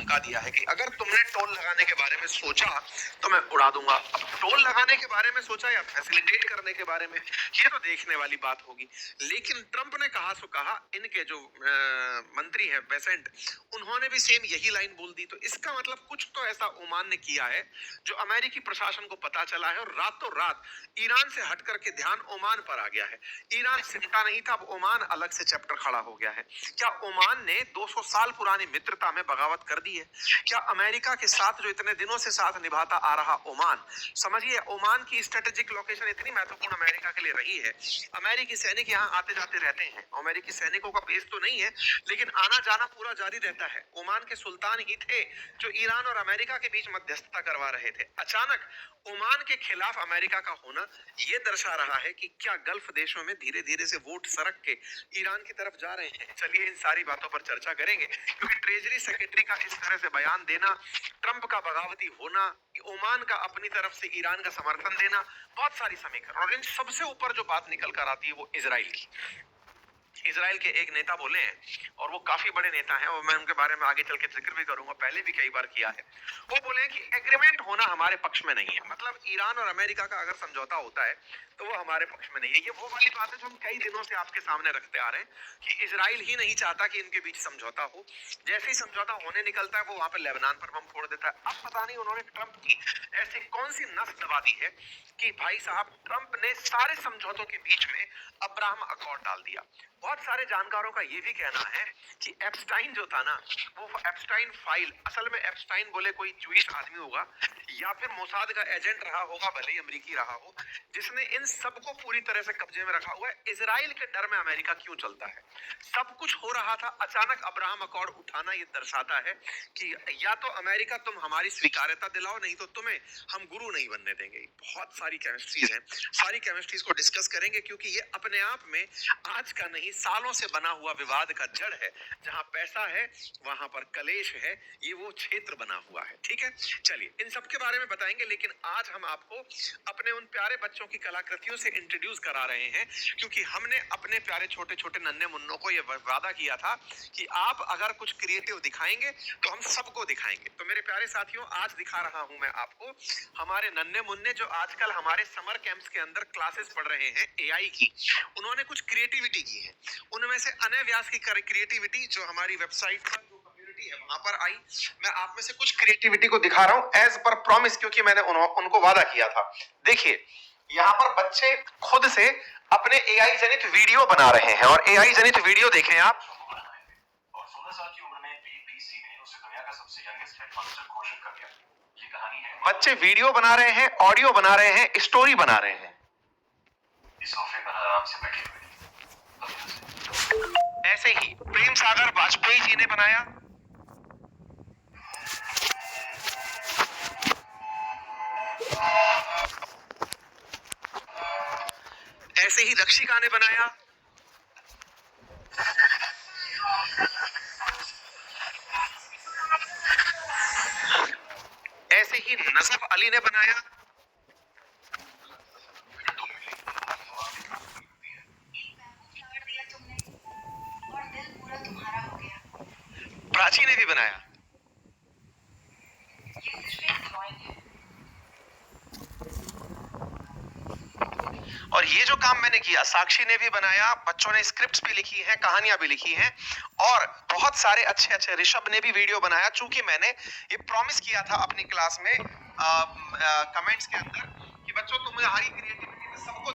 धमका दिया है कि अगर तुमने टोल लगाने के बारे में सोचा तो मैं उड़ा दूंगा। अब टोल लगाने के बारे में सोचा या फैसिलिटेट करने के बारे में, ये तो देखने वाली बात होगी। लेकिन ट्रंप ने कहा सो कहा, इनके जो मंत्री हैं बेसेंट, उन्होंने भी सेम यही लाइन बोल दी। तो इसका मतलब कुछ तो ऐसा ओमान ने किया है जो अमेरिकी प्रशासन को पता चला है और रातों रात ईरान से हट करके ध्यान ओमान पर आ गया है। ईरान सिमटा नहीं था, अब ओमान अलग से चैप्टर खड़ा हो गया है। क्या ओमान ने 200 साल पुरानी मित्रता में बगावत कर दी है? क्या अमेरिका के साथ जो इतने दिनों से साथ निभाता आ रहा ओमान, समझिए ओमान की स्ट्रेटेजिक लोकेशन इतनी महत्वपूर्ण अमेरिका के लिए रही है। अमेरिकी सैनिक यहाँ आते जाते रहते हैं, अमेरिकी सैनिकों का बेस तो नहीं है लेकिन आना जाना पूरा जारी रहता है। ओमान के सुल्तान ही थे जो ईरान और अमेरिका के बीच मध्यस्थता करवा रहे थे। अचानक ओमान के खिलाफ अमेरिका का होना यह दर्शा रहा है कि क्या गल्फ देशों में धीरे धीरे से वोट सरक के ईरान की तरफ जा रहे हैं। चलिए इन सारी बातों पर चर्चा करेंगे, क्योंकि ट्रेजरी सेक्रेटरी का इस तरह से बयान देना, ट्रंप का बगावती होना, ओमान का अपनी तरफ से ईरान का समर्थन देना, बहुत सारी समीकरण, और इन सबसे ऊपर जो बात निकल कर आती है वो इजराइल की। इजराइल के एक नेता बोले हैं और वो काफी बड़े नेता हैं और मैं उनके बारे में आगे चल के जिक्र भी करूंगा, पहले भी कई बार किया है। वो बोले कि एग्रीमेंट होना हमारे पक्ष में नहीं है, मतलब ईरान और अमेरिका का अगर समझौता होता है तो वो हमारे पक्ष में नहीं है। ये वो वाली बात है जो हम कई दिनों से आपके सामने रखते आ रहे हैं कि इजराइल ही नहीं चाहता कि इनके बीच समझौता हो। जैसे ही समझौता होने निकलता है वो वहां पे लेबनान पर बम फोड़ देता है। अब पता नहीं उन्होंने ट्रंप की ऐसी कौन सी नस दबा दी है कि भाई साहब ट्रंप ने सारे समझौतों के बीच में अब्राहम अकॉर्ड डाल दिया। बहुत सारे जानकारों का यह भी कहना है कि एप्स्टाइन जो था ना, वो एप्स्टाइन फाइल, असल में एप्स्टाइन बोले कोई जूइश आदमी होगा या फिर मोसाद का एजेंट रहा होगा, भले ही अमेरिकी रहा हो, जिसने इन सबको पूरी तरह से कब्जे में रखा हुआ है। इजराइल के डर में अमेरिका क्यों चलता है? सब कुछ हो रहा था, अचानक अब्राहम अकॉर्ड उठाना यह दर्शाता है कि या तो अमेरिका तुम हमारी स्वीकार्यता दिलाओ, नहीं तो तुम्हें हम गुरु नहीं बनने देंगे। बहुत सारी केमिस्ट्रीज हैं, सारी केमिस्ट्रीज को डिस्कस करेंगे, क्योंकि ये अपने आप में आज का नहीं सालों से बना हुआ विवाद का जड़ है। जहां पैसा है वहां पर कलेश है, ये वो क्षेत्र बना हुआ है। ठीक है, चलिए इन सब के बारे में बताएंगे, लेकिन आज हम आपको अपने उन प्यारे बच्चों की कलाकृतियों से इंट्रोड्यूस करा रहे हैं, क्योंकि हमने अपने प्यारे छोटे छोटे नन्हे मुन्नों को यह वादा किया था कि आप अगर कुछ क्रिएटिव दिखाएंगे तो हम सबको दिखाएंगे। तो मेरे प्यारे साथियों, आज दिखा रहा हूं मैं आपको हमारे नन्हे मुन्ने जो आजकल हमारे समर कैंप्स के अंदर क्लासेस पढ़ रहे हैं एआई की। उन्होंने कुछ क्रिएटिविटी की है, उनमें से अनय व्यास की क्रिएटिविटी जो हमारी वेबसाइट पर जो कम्युनिटी है वहां पर आई। मैं आप में से कुछ क्रिएटिविटी को दिखा रहा हूं एज पर प्रॉमिस, क्योंकि मैंने उनको वादा किया था। देखिए यहाँ पर बच्चे खुद से अपने एआई जनित वीडियो बना रहे हैं, और एआई जनित वीडियो देखें आप। और 16 साल की उम्र में बीबीसी ने उसे दुनिया का सबसे यंगेस्ट हेडमास्टर घोषित कर दिया। ये कहानी है, बच्चे वीडियो बना रहे हैं, ऑडियो बना रहे हैं, स्टोरी बना रहे हैं। इस सोफे पर आराम से बैठे हुए। ऐसे ही प्रेम सागर वाजपेयी जी ने बनाया, ऐसे ही रक्षिका ने बनाया, ऐसे ही नजफ अली ने बनाया, प्राची ने भी बनाया। और ये जो काम मैंने किया, साक्षी ने भी बनाया, बच्चों ने स्क्रिप्ट्स भी लिखी हैं, कहानियां भी लिखी हैं, और बहुत सारे अच्छे अच्छे, ऋषभ ने भी वीडियो बनाया। चूंकि मैंने ये प्रॉमिस किया था अपनी क्लास में कमेंट्स के अंदर कि बच्चों तुम्हारी क्रिएटिविटी में सबको